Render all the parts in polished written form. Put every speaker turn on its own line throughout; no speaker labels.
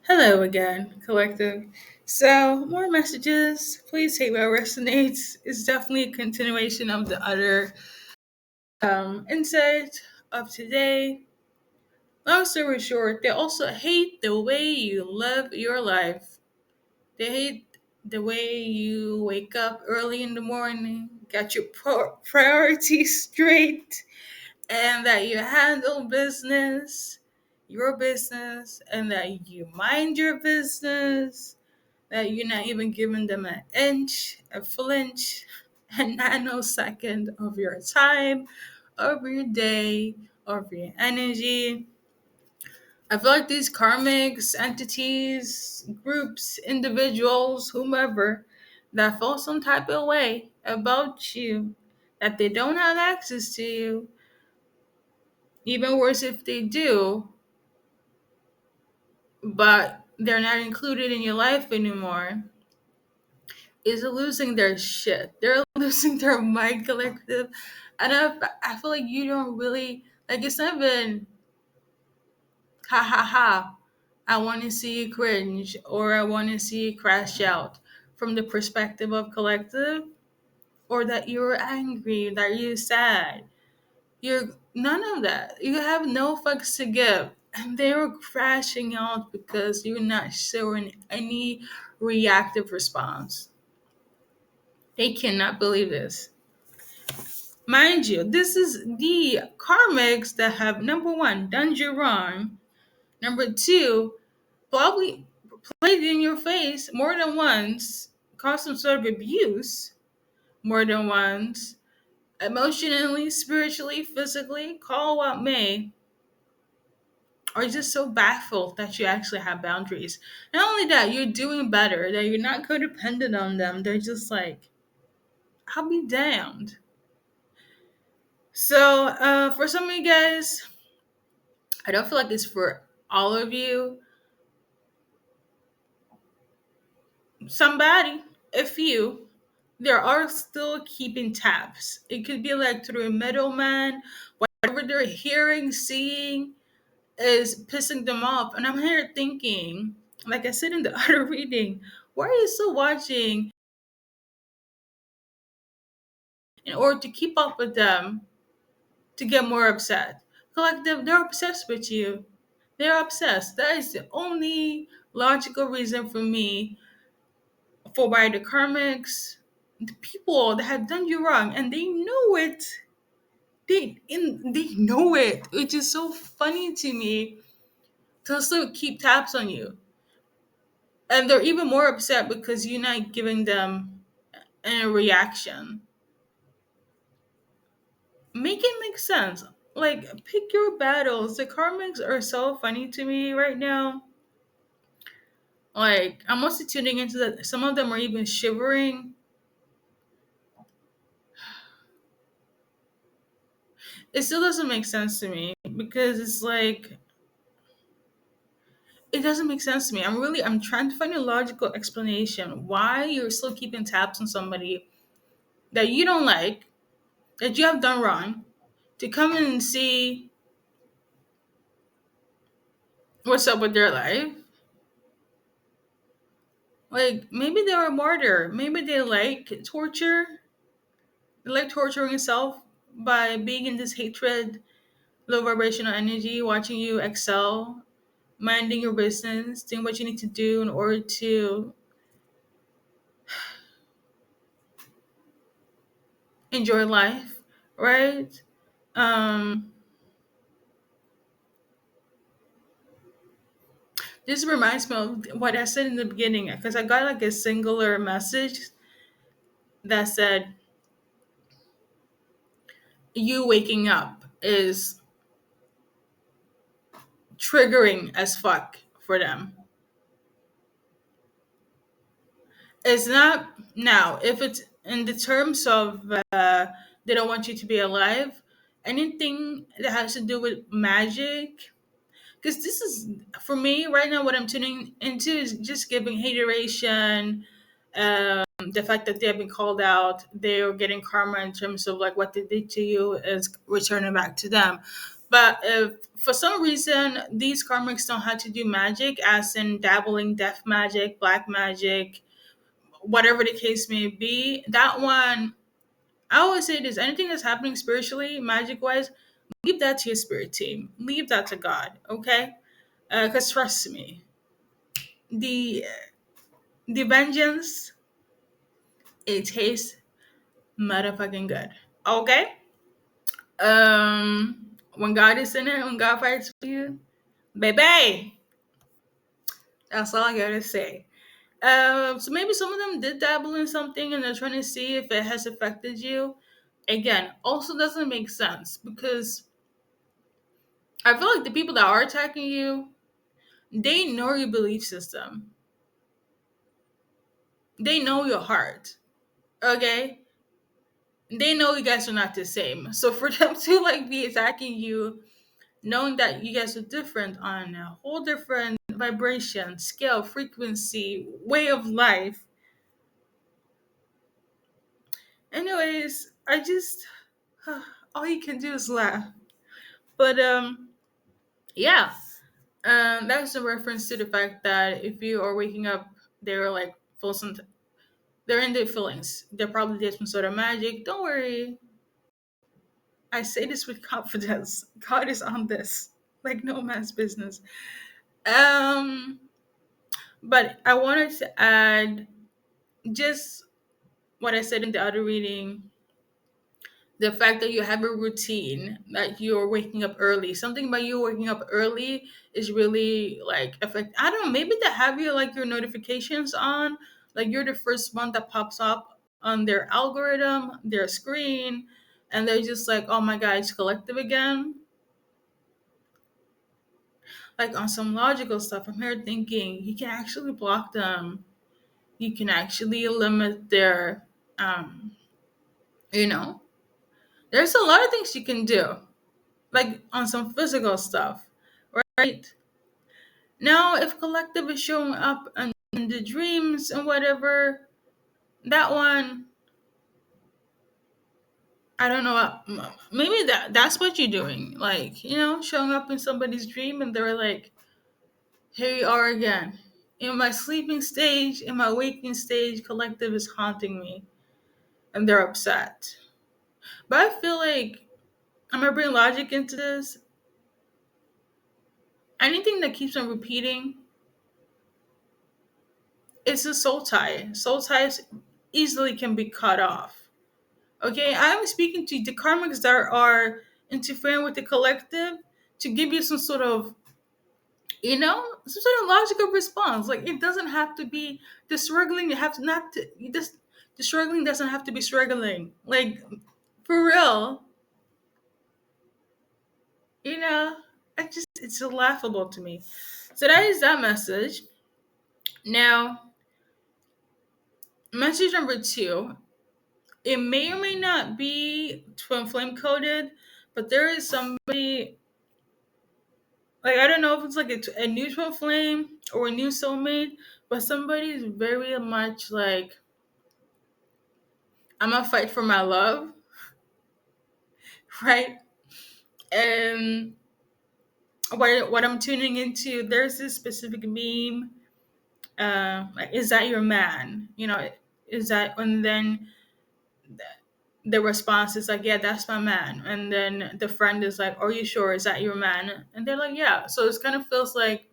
Hello again, collective. So, more messages. Please take what resonates. It's definitely a continuation of the other insight of today. Long story short, they also hate the way you live your life. They hate the way you wake up early in the morning, got your priorities straight, and that you handle your business, and that you mind your business, that you're not even giving them an inch, a flinch, a nanosecond of your time, of your day, of your energy. I feel like these karmics, entities, groups, individuals, whomever, that feel some type of way about you, that they don't have access to you, even worse if they do, but they're not included in your life anymore, is losing their shit. They're losing their mind collective. And I feel like you don't really, like, it's not even ha ha ha. I want to see you cringe or I want to see you crash out from the perspective of collective, or that you're angry, that you're sad. You're none of that. You have no fucks to give. And they were crashing out because you're not showing any reactive response. They cannot believe this. Mind you, this is the karmics that have number one, done you wrong. Number two, probably played in your face more than once, caused some sort of abuse more than once, emotionally, spiritually, physically, call what may, are just so baffled that you actually have boundaries. Not only that, you're doing better, that you're not codependent on them. They're just like, I'll be damned. So, for some of you guys, I don't feel like it's for all of you. Somebody, a few, there are still keeping tabs. It could be like through a middleman, whatever they're hearing, seeing is pissing them off. And I'm here thinking, like I said in the other reading, why are you still watching in order to keep up with them to get more upset? Collective, they're obsessed with you. They're obsessed. That is the only logical reason for me for why the karmics, the people that have done you wrong, and they know it. They know it, which is so funny to me. To also keep tabs on you, and they're even more upset because you're not giving them any reaction. Make it make sense. Like, pick your battles. The karmics are so funny to me right now. Like, I'm mostly tuning into that. Some of them are even shivering. It still doesn't make sense to me because it's like it doesn't make sense to me. I'm trying to find a logical explanation why you're still keeping tabs on somebody that you don't like, that you have done wrong, to come in and see what's up with their life. Like, maybe they were a martyr. Maybe they like torture. They like torturing yourself by being in this hatred, low vibrational energy, watching you excel, minding your business, doing what you need to do in order to enjoy life, right? Um, this reminds me of what I said in the beginning because I got like a singular message that said, you waking up is triggering as fuck for them. It's not now, if it's in the terms of they don't want you to be alive, anything that has to do with magic, because this is for me right now what I'm tuning into is just giving hateration, the fact that they have been called out, they're getting karma in terms of like what they did to you is returning back to them. But if for some reason these karmics don't have to do magic, as in dabbling death magic, black magic, whatever the case may be, that one, I always say this: anything that's happening spiritually, magic wise, leave that to your spirit team. Leave that to God, okay? Because trust me, the the vengeance, it tastes motherfucking good. Okay? When God is in it, when God fights for you, baby, that's all I gotta say. So maybe some of them did dabble in something and they're trying to see if it has affected you. Again, also doesn't make sense because I feel like the people that are attacking you, they know your belief system. They know your heart. Okay? They know you guys are not the same. So for them to like be attacking you, knowing that you guys are different on a whole different vibration, scale, frequency, way of life. Anyways, I just all you can do is laugh. But yeah, that's a reference to the fact that if you are waking up, they're like full some, they're in their feelings. They're probably did some sort of magic. Don't worry, I say this with confidence. God is on this, like no man's business. Um, but I wanted to add just what I said in the other reading, the fact that you have a routine, that you're waking up early. Something about you waking up early is really like affect. I don't know. Maybe they have you like your notifications on, like you're the first one that pops up on their algorithm, their screen, and they're just like, "Oh my God, it's collective again." Like on some logical stuff, I'm here thinking you can actually block them. You can actually limit their, um, you know, there's a lot of things you can do, like on some physical stuff, right? Now, if collective is showing up in the dreams and whatever, that one, I don't know. Maybe that's what you're doing, like showing up in somebody's dream, and they're like, "Here you are again." In my sleeping stage, in my waking stage, collective is haunting me, and they're upset. But I feel like I'm gonna bring logic into this. Anything that keeps on repeating, it's a soul tie. Soul ties easily can be cut off. Okay, I'm speaking to the karmics that are interfering with the collective to give you some sort of, some sort of logical response. Like it doesn't have to be the struggling. You have to not to you just the struggling doesn't have to be struggling. Like for real, you know. It's laughable to me. So that is that message. Now, message number two. It may or may not be twin flame coded, but there is somebody, like I don't know if it's like a new twin flame or a new soulmate, but somebody is very much like, I'm gonna fight for my love, right? And what I'm tuning into, there's this specific meme. Like, is that your man? Is that, and then the response is like, yeah, that's my man. And then the friend is like, are you sure? Is that your man? And they're like, yeah. So it kind of feels like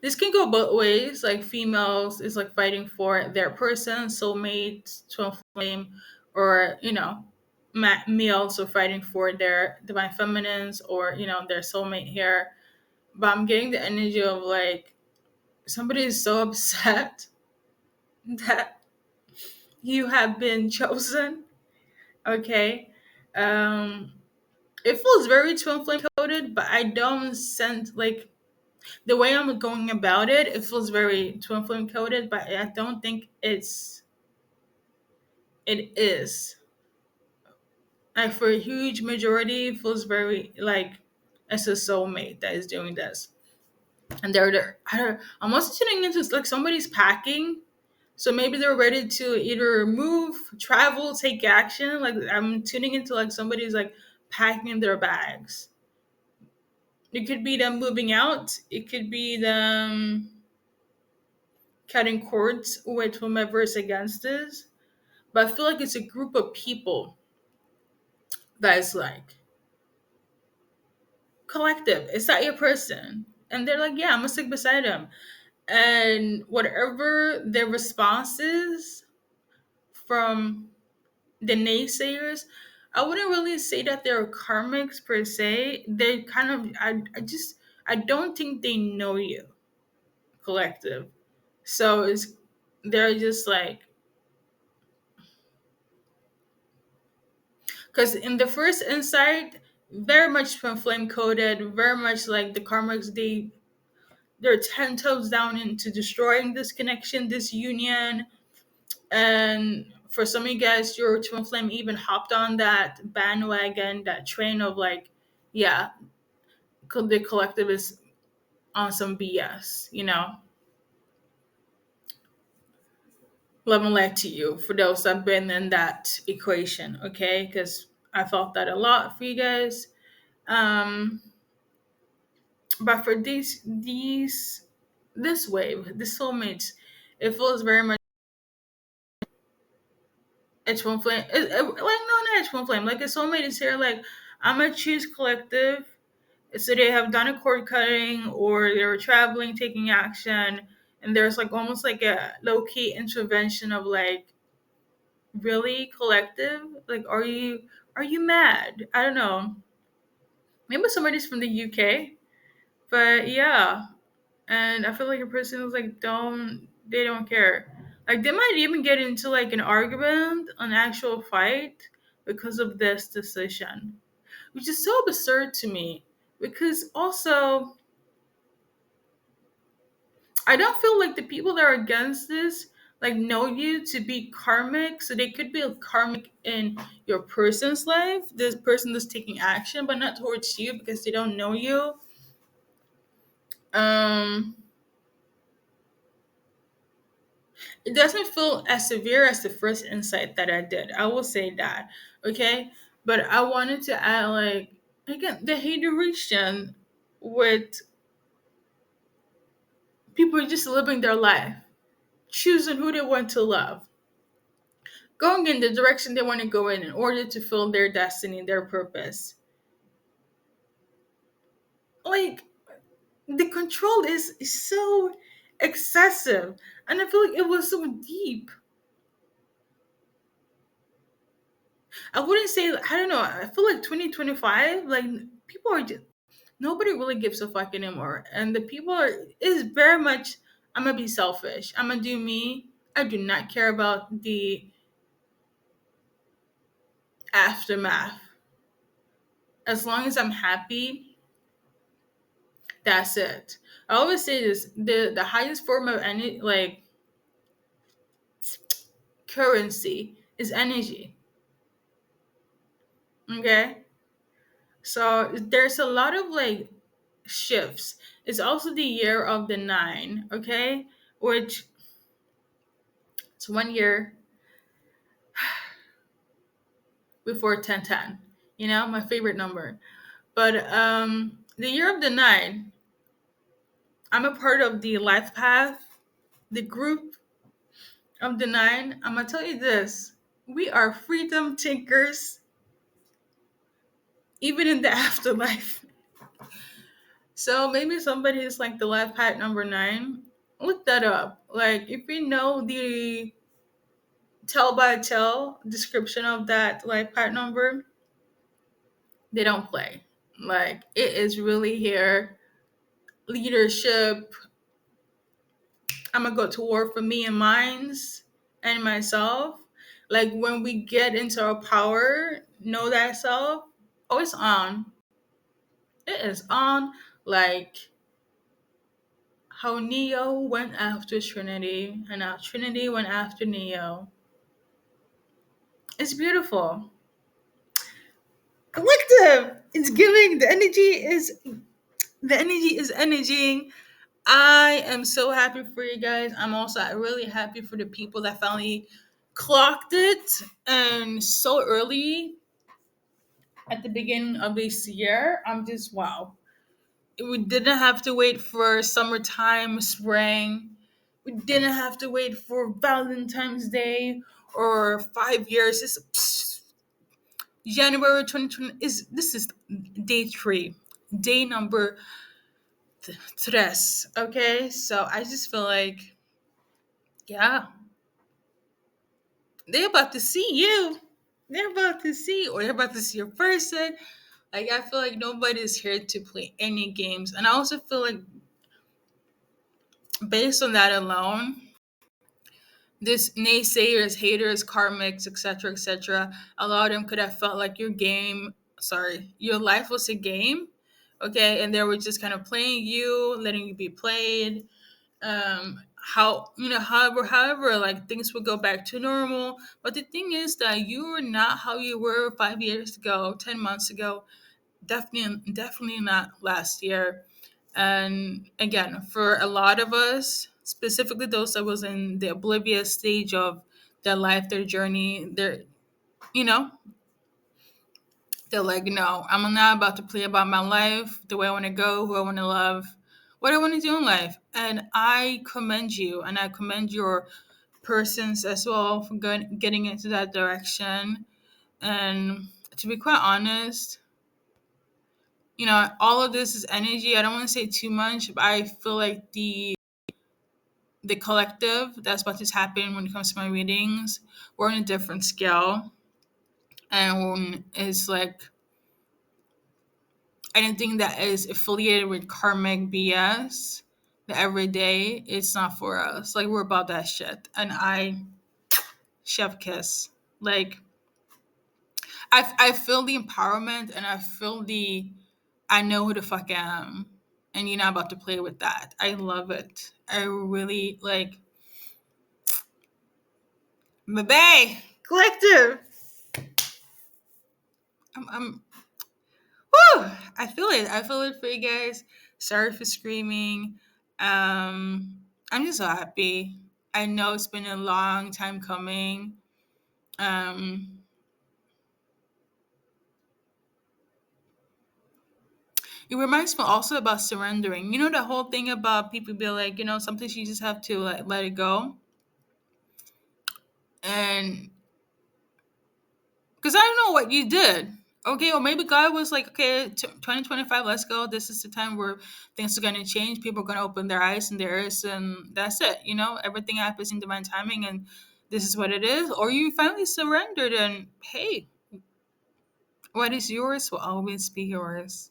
this can go both ways. Like females is like fighting for their person, soulmate, twin flame, or males are fighting for their divine feminines, or their soulmate here. But I'm getting the energy of like somebody is so upset that you have been chosen. Okay. Um, it feels very twin flame coded, but I don't sense like the way I'm going about it. It feels very twin flame coded, but I don't think it is. Like for a huge majority, it feels very like it's a soulmate that is doing this, and they're there. I'm also tuning into like somebody's packing. So maybe they're ready to either move, travel, take action. Like I'm tuning into like somebody's like packing their bags. It could be them moving out. It could be them cutting cords with whomever is against this. But I feel like it's a group of people that is like collective. It's not your person. And they're like, yeah, I'm gonna stick beside them. And whatever their response is from the naysayers, I wouldn't really say that they're karmics per se. They kind of, I don't think they know you, collective. So they're just like, because in the first insight, very much from flame coded, very much like the karmics, they're 10 toes down into destroying this connection, this union. And for some of you guys, your twin flame even hopped on that bandwagon, that train of like, yeah, the collective is on some BS, you know? Love and light to you for those that have been in that equation, okay? Because I felt that a lot for you guys. Um, but for this wave, this soulmates, it feels very much H one flame. Like no, not H one flame. Like a soulmate is here. Like I'm gonna choose collective. So they have done a cord cutting, or they were traveling, taking action, and there's like almost like a low key intervention of like, really collective. Like, are you mad? I don't know. Maybe somebody's from the UK, but yeah. And I feel like a person is like, they don't care. Like they might even get into like an argument, an actual fight because of this decision, which is so absurd to me. Because also, I don't feel like the people that are against this like know you to be karmic. So they could be a karmic in your person's life. This person is taking action, but not towards you because they don't know you. Um, it doesn't feel as severe as the first insight that I did. I will say that. Okay. But I wanted to add like, again, the hateration with people just living their life, choosing who they want to love, going in the direction they want to go in order to fill their destiny, their purpose. Like the control is so excessive. And I feel like it was so deep. I wouldn't say, I don't know, I feel like 2025, like people are just, nobody really gives a fuck anymore. And the people are, is very much, I'm gonna be selfish. I'm gonna do me. I do not care about the aftermath. As long as I'm happy, that's it. I always say this: the highest form of any like currency is energy. Okay, so there's a lot of like shifts. It's also the year of the nine. Okay, which it's 1 year before 1010. You know, my favorite number. But the year of the nine, I'm a part of the life path, the group of the nine. I'm gonna tell you this: we are freedom thinkers, even in the afterlife. So maybe somebody is like the life path number nine. Look that up. Like if you know the tell by tell description of that life path number, they don't play. Like it is really here. Leadership, I'm gonna go to war for me and mines and myself. Like when we get into our power, know that self. Oh, it's on. It is on. Like how Neo went after Trinity and how Trinity went after Neo. It's beautiful. Collective. It's giving. The energy is energying. I am so happy for you guys. I'm also really happy for the people that finally clocked it and so early at the beginning of this year. I'm just wow. We didn't have to wait for summertime, spring. We didn't have to wait for Valentine's Day or 5 years. January 2020 is this is day three, day number tres. Okay, so I just feel like yeah, they're about to see you. They're about to see, or they're about to see a person. Like I feel like nobody's here to play any games, and I also feel like based on that alone, this naysayers, haters, karmics, etc., a lot of them could have felt like your game, sorry, your life was a game, okay, and they were just kind of playing you, letting you be played. How however, like things would go back to normal. But the thing is that you are not how you were 5 years ago, 10 months ago, definitely not last year. And again, for a lot of us, specifically those that was in the oblivious stage of their life, their journey, you know, they're like, no, I'm not about to play about my life, the way I want to go, who I want to love, what I want to do in life. And I commend you, and I commend your persons as well for getting into that direction. And to be quite honest, all of this is energy. I don't want to say too much, but I feel like the collective that's about to happen when it comes to my readings, we're on a different scale, and it's like anything that is affiliated with karmic BS, the everyday, it's not for us. Like we're about that shit, and I chef kiss. Like I feel the empowerment, and I feel the I know who the fuck I am, and you're not about to play with that. I love it. I really like Babe collective. I'm whew, I feel it. I feel it for you guys. Sorry for screaming. I'm just so happy. I know it's been a long time coming. Um, it reminds me also about surrendering. You know the whole thing about people be like, sometimes you just have to like let it go. And because I don't know what you did. Okay, or maybe God was like, okay, 2025, let's go. This is the time where things are going to change. People are going to open their eyes and their ears, and that's it. Everything happens in divine timing, and this is what it is. Or you finally surrendered, and hey, what is yours will always be yours.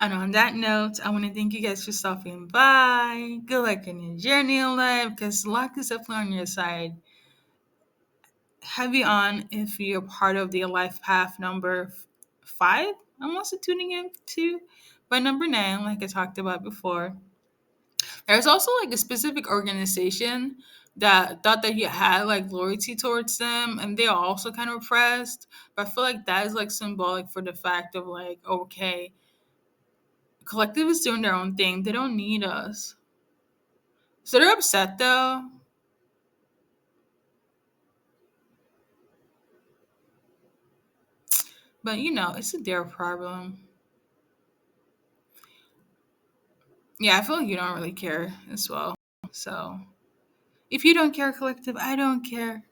And on that note, I want to thank you guys for stopping by. Good luck in your journey in life, because luck is definitely on your side. Heavy on if you're part of the life path number five. I'm also tuning in to by number nine, like I talked about before. There's also like a specific organization that thought that you had like loyalty towards them, and they're also kind of oppressed. But I feel like that is like symbolic for the fact of like, okay, collective is doing their own thing. They don't need us. So they're upset though. But it's a their problem. Yeah, I feel like you don't really care as well. So if you don't care, collective, I don't care.